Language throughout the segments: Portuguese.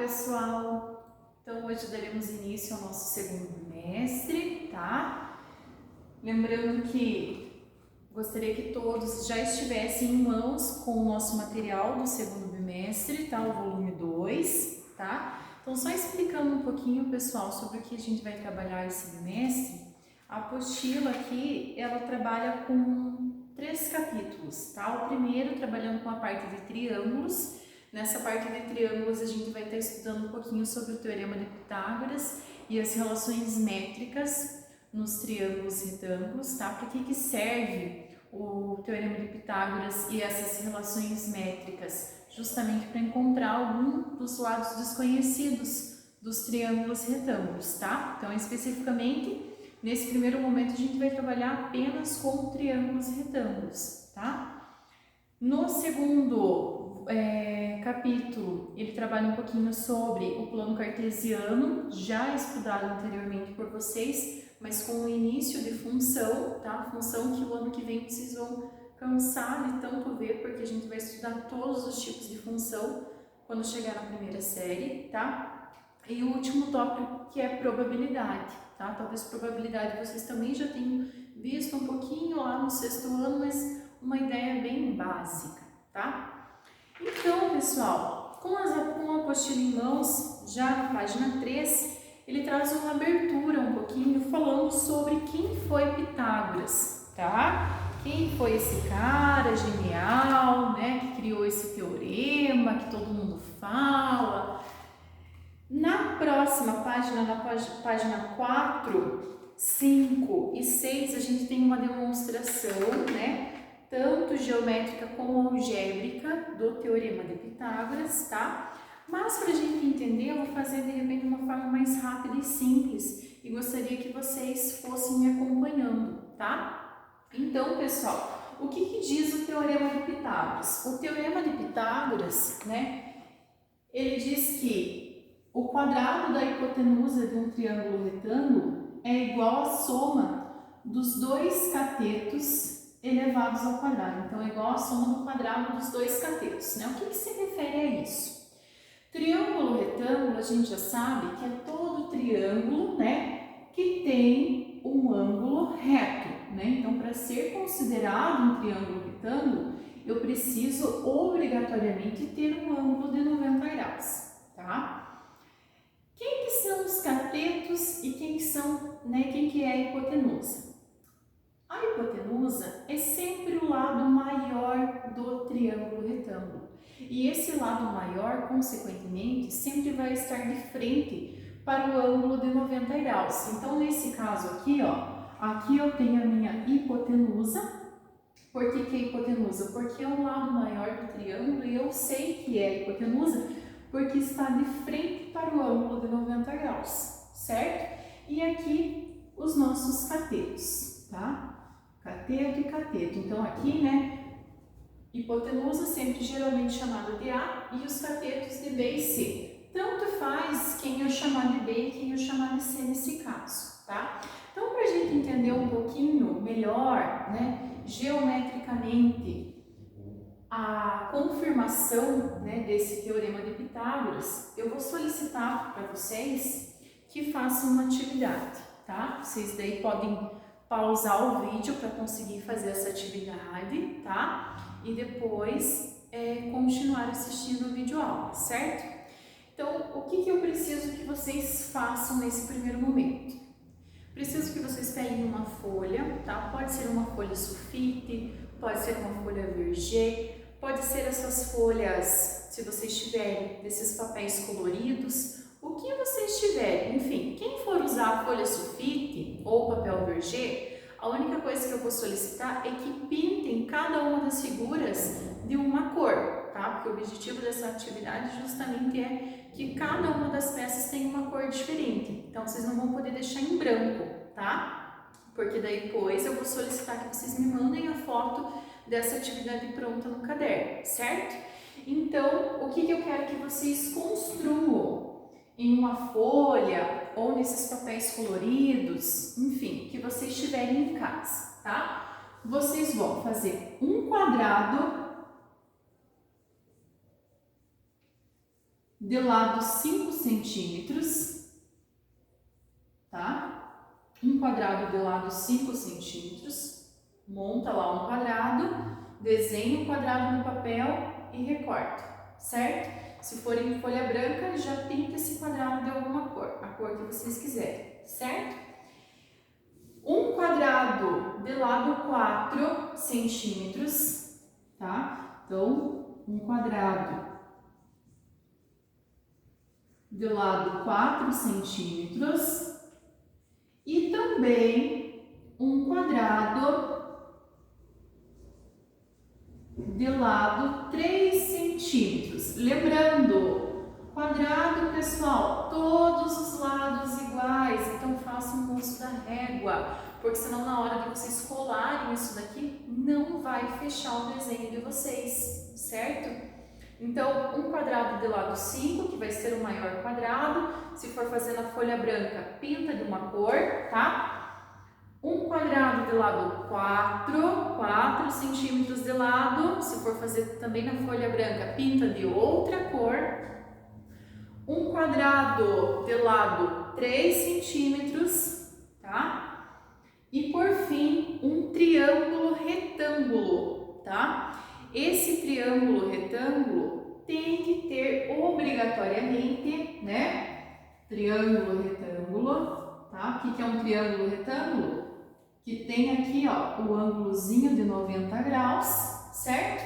pessoal! Então hoje daremos início ao nosso segundo bimestre, tá? Lembrando que gostaria que todos já estivessem em mãos com o nosso material do segundo bimestre, tá? O volume 2, tá? Então só explicando um pouquinho, pessoal, sobre o que a gente vai trabalhar esse bimestre. A apostila aqui, ela trabalha com 3 capítulos, tá? O primeiro trabalhando com a parte de triângulos. Nessa parte de triângulos a gente vai estar estudando um pouquinho sobre o Teorema de Pitágoras e as relações métricas nos triângulos e retângulos, tá? Para que serve o Teorema de Pitágoras e essas relações métricas? Justamente para encontrar algum dos lados desconhecidos dos triângulos e retângulos, tá? Então, especificamente, nesse primeiro momento a gente vai trabalhar apenas com triângulos e retângulos, tá? No segundo capítulo, ele trabalha um pouquinho sobre o plano cartesiano, já estudado anteriormente por vocês, mas com o início de função, tá? Função que o ano que vem vocês vão cansar de tanto ver, porque a gente vai estudar todos os tipos de função quando chegar na primeira série, tá? E o último tópico, que é probabilidade, tá? Talvez probabilidade vocês também já tenham visto um pouquinho lá no sexto ano, mas uma ideia bem básica, tá? Então, pessoal, com a apostila em mãos, já na página 3, ele traz uma abertura um pouquinho falando sobre quem foi Pitágoras, tá? Quem foi esse cara genial, né, que criou esse teorema que todo mundo fala. Na próxima página, na página 4, 5 e 6, a gente tem uma demonstração, né? Tanto geométrica como algébrica do Teorema de Pitágoras, tá? Mas para a gente entender, eu vou fazer de repente de uma forma mais rápida e simples e gostaria que vocês fossem me acompanhando, tá? Então, pessoal, o que diz o Teorema de Pitágoras? O Teorema de Pitágoras, né? Ele diz que o quadrado da hipotenusa de um triângulo retângulo é igual à soma dos dois catetos elevados ao quadrado. Então, é igual à soma do quadrado dos dois catetos, né? O que se refere a isso? Triângulo retângulo, a gente já sabe que é todo triângulo, né, que tem um ângulo reto, né? Então, para ser considerado um triângulo retângulo, eu preciso obrigatoriamente ter um ângulo de 90 graus, tá? Quem que são os catetos e quem que é a hipotenusa? A hipotenusa é sempre o lado maior do triângulo retângulo. E esse lado maior, consequentemente, sempre vai estar de frente para o ângulo de 90 graus. Então, nesse caso aqui, ó, aqui eu tenho a minha hipotenusa. Por que é hipotenusa? Porque é o lado maior do triângulo e eu sei que é hipotenusa porque está de frente para o ângulo de 90 graus, certo? E aqui os nossos catetos, tá? Cateto e cateto. Então, aqui, né, hipotenusa sempre geralmente chamada de A e os catetos de B e C. Tanto faz quem eu chamar de B e quem eu chamar de C nesse caso, tá? Então, para a gente entender um pouquinho melhor, né, geometricamente, a confirmação, né, desse Teorema de Pitágoras, eu vou solicitar para vocês que façam uma atividade, tá? Vocês daí podem pausar o vídeo para conseguir fazer essa atividade, tá? E depois continuar assistindo o vídeo aula, certo? Então, o que eu preciso que vocês façam nesse primeiro momento? Preciso que vocês peguem uma folha, tá? Pode ser uma folha sulfite, pode ser uma folha vergê, pode ser essas folhas, se vocês tiverem, desses papéis coloridos, o que vocês tiverem, enfim, quem for usar a folha sulfite ou papel vergê, a única coisa que eu vou solicitar é que pintem cada uma das figuras de uma cor, tá? Porque o objetivo dessa atividade justamente é que cada uma das peças tem uma cor diferente, então vocês não vão poder deixar em branco, tá? Porque daí depois eu vou solicitar que vocês me mandem a foto dessa atividade pronta no caderno, certo? Então, o que eu quero que vocês construam em uma folha ou nesses papéis coloridos, enfim, que vocês tiverem em casa, tá? Vocês vão fazer um quadrado de lado 5 centímetros, tá? Um quadrado de lado 5 centímetros, monta lá um quadrado, desenha um quadrado no papel e recorta, certo? Se for em folha branca, já pinta esse quadrado de alguma cor, a cor que vocês quiserem, certo? Um quadrado de lado 4 centímetros, tá? Então, um quadrado de lado 4 centímetros e também um quadrado de lado 3 centímetros. Lembrando, quadrado, pessoal, todos os lados iguais, então façam o uso da régua, porque senão na hora de vocês colarem isso daqui, não vai fechar o desenho de vocês, certo? Então, um quadrado de lado 5, que vai ser o maior quadrado, se for fazer na folha branca, pinta de uma cor, tá? Um quadrado de lado 4 centímetros de lado, se for fazer também na folha branca, pinta de outra cor. Um quadrado de lado 3 centímetros, tá? E por fim, um triângulo retângulo, tá? Esse triângulo retângulo tem que ter obrigatoriamente, né? Triângulo retângulo, tá? O que é um triângulo retângulo? Que tem aqui, ó, o ângulozinho de 90 graus, certo?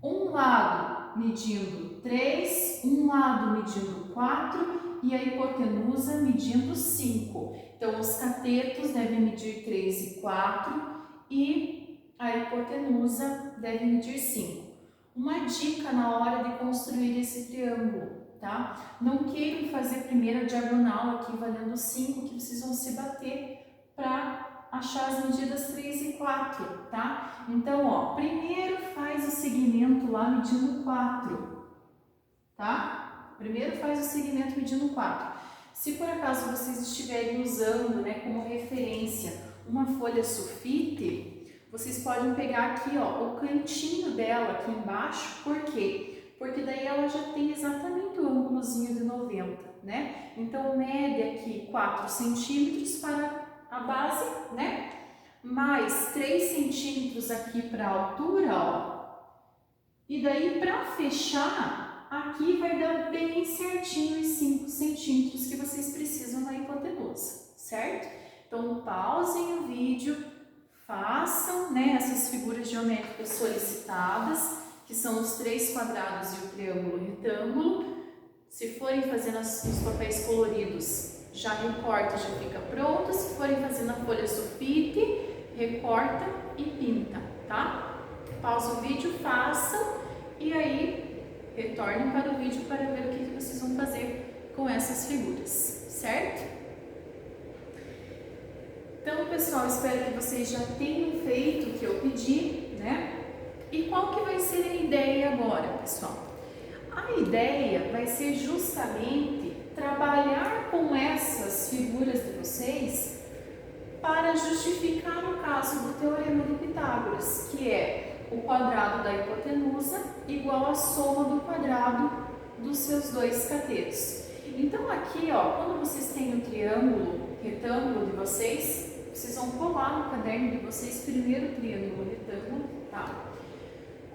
Um lado medindo 3, um lado medindo 4 e a hipotenusa medindo 5. Então, os catetos devem medir 3 e 4 e a hipotenusa deve medir 5. Uma dica na hora de construir esse triângulo, tá? Não queiram fazer primeiro a diagonal aqui valendo 5, que vocês vão se bater para achar as medidas 3 e 4, tá? Então, ó, primeiro faz o segmento lá medindo 4, tá? Primeiro faz o segmento medindo 4. Se por acaso vocês estiverem usando, né, como referência uma folha sulfite, vocês podem pegar aqui, ó, o cantinho dela aqui embaixo, por quê? Porque daí ela já tem exatamente o ângulozinho de 90, né? Então, mede aqui 4 centímetros para a base, né? Mais 3 centímetros aqui para a altura, ó. E daí, para fechar, aqui vai dar bem certinho os 5 centímetros que vocês precisam na hipotenusa, certo? Então, pausem o vídeo, façam, né, essas figuras geométricas solicitadas, que são os 3 quadrados e o triângulo retângulo. Se forem fazer nos papéis coloridos, já recorta, já fica pronto. Se forem fazer na folha sulfite, recorta e pinta, tá? Pausa o vídeo, façam e aí retornem para o vídeo para ver o que vocês vão fazer com essas figuras, certo? Então, pessoal, espero que vocês já tenham feito o que eu pedi, né? E qual que vai ser a ideia agora, pessoal? A ideia vai ser justamente trabalhar com essas figuras de vocês para justificar o caso do Teorema de Pitágoras, que é o quadrado da hipotenusa igual à soma do quadrado dos seus dois catetos. Então aqui, ó, quando vocês têm o triângulo retângulo de vocês vão colar no caderno de vocês primeiro o triângulo retângulo, tá?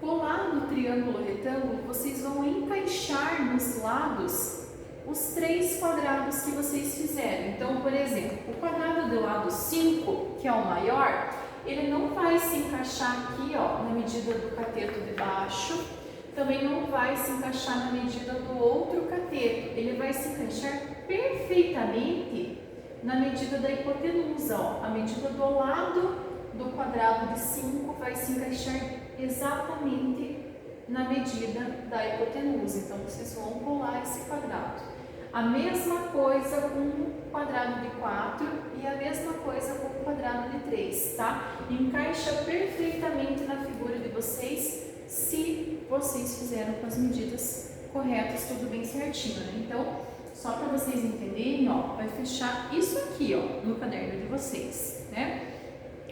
Colar no triângulo retângulo, vocês vão encaixar nos lados os 3 quadrados que vocês fizeram. Então, por exemplo, o quadrado do lado 5, que é o maior, ele não vai se encaixar aqui, ó, na medida do cateto de baixo, também não vai se encaixar na medida do outro cateto, ele vai se encaixar perfeitamente na medida da hipotenusa, ó. A medida do lado do quadrado de 5 vai se encaixar exatamente na medida da hipotenusa. Então, vocês vão colar esse quadrado. A mesma coisa com o quadrado de 4 e a mesma coisa com o quadrado de 3, tá? Encaixa perfeitamente na figura de vocês, se vocês fizeram com as medidas corretas, tudo bem certinho, né? Então, só para vocês entenderem, ó, vai fechar isso aqui, ó, no caderno de vocês, né?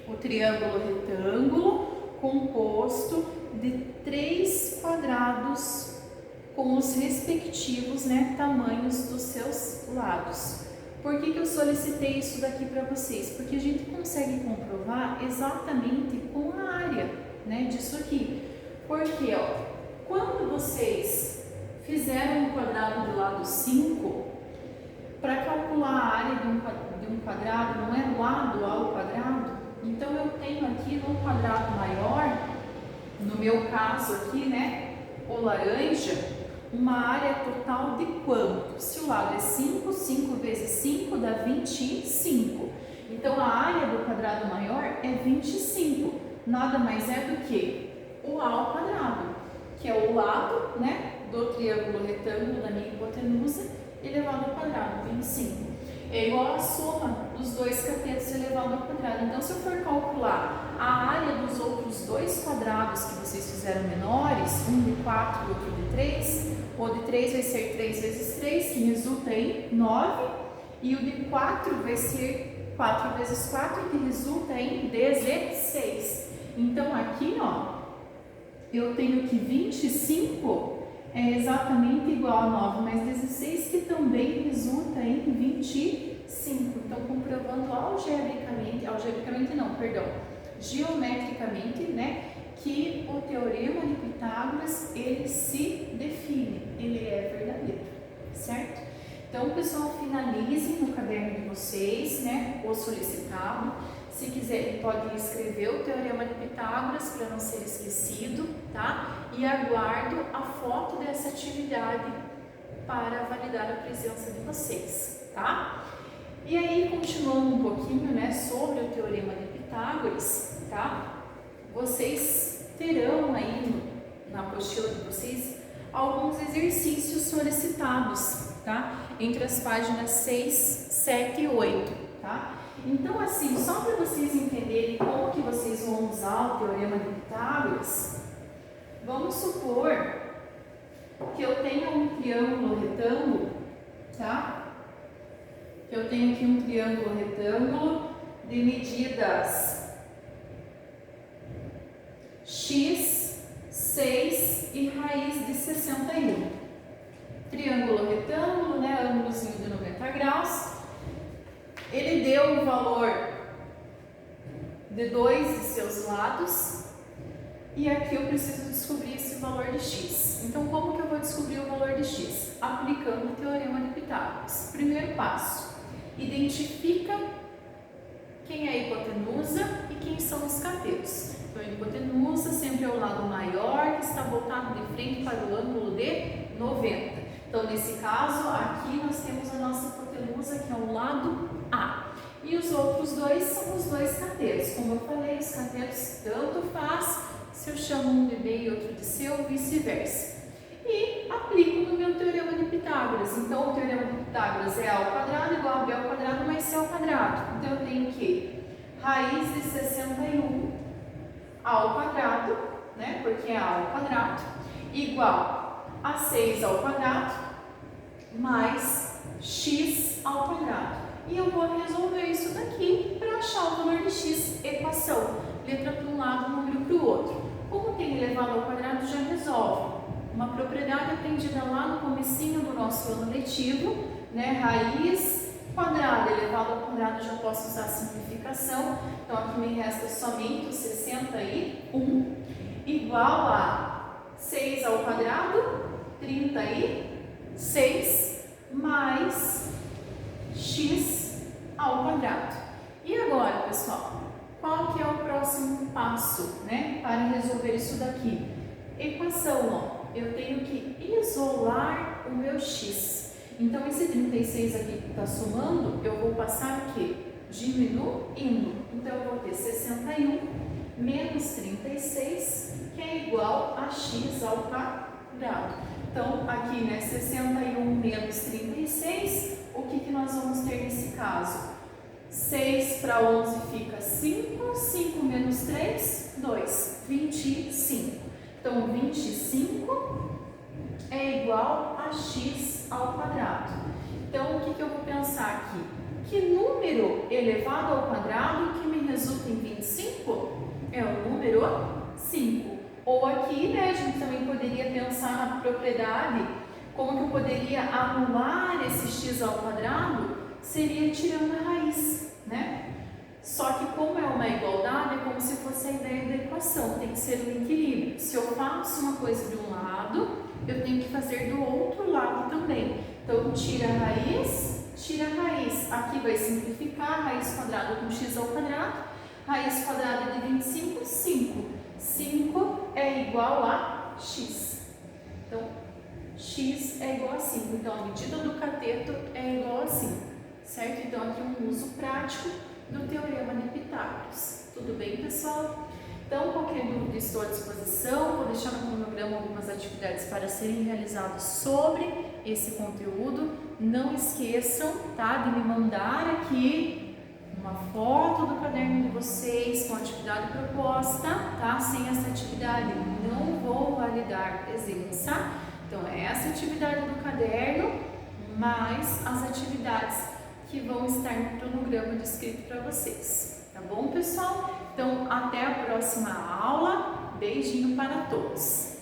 O triângulo retângulo composto de 3 quadrados com os respectivos, né, tamanhos dos seus lados. Por que eu solicitei isso daqui para vocês? Porque a gente consegue comprovar exatamente com a área, né, disso aqui. Porque, ó, quando vocês fizeram um quadrado do lado 5, para calcular a área de um quadrado, não é lado ao quadrado? Então, eu tenho aqui no quadrado maior, no meu caso aqui, né, o laranja, uma área total de quanto? Se o lado é 5, 5 vezes 5 dá 25. Então, a área do quadrado maior é 25. Nada mais é do que o A ao quadrado, que é o lado, né, do triângulo retângulo da minha hipotenusa elevado ao quadrado, 25. É igual a soma dos dois catetos elevado ao quadrado. Então, se eu for calcular a área dos outros dois quadrados que vocês fizeram menores, um de 4 e outro de 3, o de 3 vai ser 3 vezes 3, que resulta em 9, e o de 4 vai ser 4 vezes 4, que resulta em 16. Então, aqui, ó, eu tenho que 25 é exatamente igual a 9 mais 16, que também resulta em 25. Então, comprovando geometricamente, né, que o teorema de Pitágoras, ele se define, ele é verdadeiro, certo? Então, pessoal, finalizem no caderno de vocês, né, o solicitado. Se quiserem, podem escrever o teorema de Pitágoras para não ser esquecido, tá? E aguardo a foto dessa atividade para validar a presença de vocês, tá? E aí, continuando um pouquinho, né, sobre o teorema de Pitágoras, tá? Vocês terão aí na apostila de vocês alguns exercícios solicitados, tá? Entre as páginas 6, 7 e 8, tá? Então, assim, só para vocês entenderem como que vocês vão usar o teorema de Pitágoras, vamos supor que eu tenha um triângulo retângulo, tá? Eu tenho aqui um triângulo retângulo de medidas x, 6 e raiz de 61. Triângulo retângulo, né, ângulozinho de 90 graus. Ele deu o valor de 2 de seus lados e aqui eu preciso descobrir esse valor de x. Então, como que eu vou descobrir o valor de x? Aplicando o teorema de Pitágoras. Primeiro passo, identifica quem é a hipotenusa e quem são os catetos. Então, a hipotenusa sempre é o lado maior que está voltado de frente para o ângulo de 90. Então, nesse caso, aqui nós temos a nossa hipotenusa, que é o lado A. E os outros dois são os dois catetos. Como eu falei, os catetos tanto faz se eu chamo um de B e outro de C ou vice-versa. E aplico no meu teorema de Pitágoras. Então, o teorema de Pitágoras é A ao quadrado igual a B ao quadrado mais C ao quadrado. Então, eu tenho que raiz de 61 ao quadrado, né, porque é A ao quadrado, igual a 6 ao quadrado mais x ao quadrado. E eu vou resolver isso daqui para achar o valor de x, equação. Letra para um lado, número para o outro. Como tem elevado ao quadrado, já resolve. Uma propriedade aprendida lá no comecinho do nosso ano letivo, né? Raiz quadrada elevado ao quadrado, já posso usar a simplificação. Então, aqui me resta somente o 61 igual a 6 ao quadrado, 36 mais x ao quadrado. E agora, pessoal, qual que é o próximo passo, né, para resolver isso daqui? Equação, ó, eu tenho que isolar o meu x. Então, esse 36 aqui que está somando, eu vou passar o quê? Diminuindo. Então, eu vou ter 61 menos 36, que é igual a x ao quadrado. Então, aqui, né, 61 menos 36, o que nós vamos ter nesse caso? 6 para 11 fica 5, 5 menos 3, 2, 25. Então, 25 é igual a x ao quadrado. Então, o que eu vou pensar aqui? Que número elevado ao quadrado que me resulta em 25? É o número 5. Ou aqui, né, a gente também poderia pensar na propriedade, como que eu poderia anular esse x ao quadrado, seria tirando a raiz, né? Só que como é uma igualdade, é como se fosse a ideia da equação, tem que ser um equilíbrio. Se eu faço uma coisa de um lado, eu tenho que fazer do outro lado também. Então, tira a raiz, aqui vai simplificar, raiz quadrada com x ao quadrado, raiz quadrada de 25, 5. 5 é igual a x. Então, x é igual a 5. Então, a medida do cateto é igual a 5. Certo? Então, aqui um uso prático do Teorema de Pitágoras. Tudo bem, pessoal? Então, qualquer dúvida, estou à disposição. Vou deixar no cronograma algumas atividades para serem realizadas sobre esse conteúdo. Não esqueçam, tá, de me mandar aqui uma foto do caderno de vocês com a atividade proposta, tá? Sem essa atividade não vou validar presença. Então, é essa atividade do caderno, mais as atividades que vão estar no cronograma descrito para vocês. Tá bom, pessoal? Então, até a próxima aula. Beijinho para todos!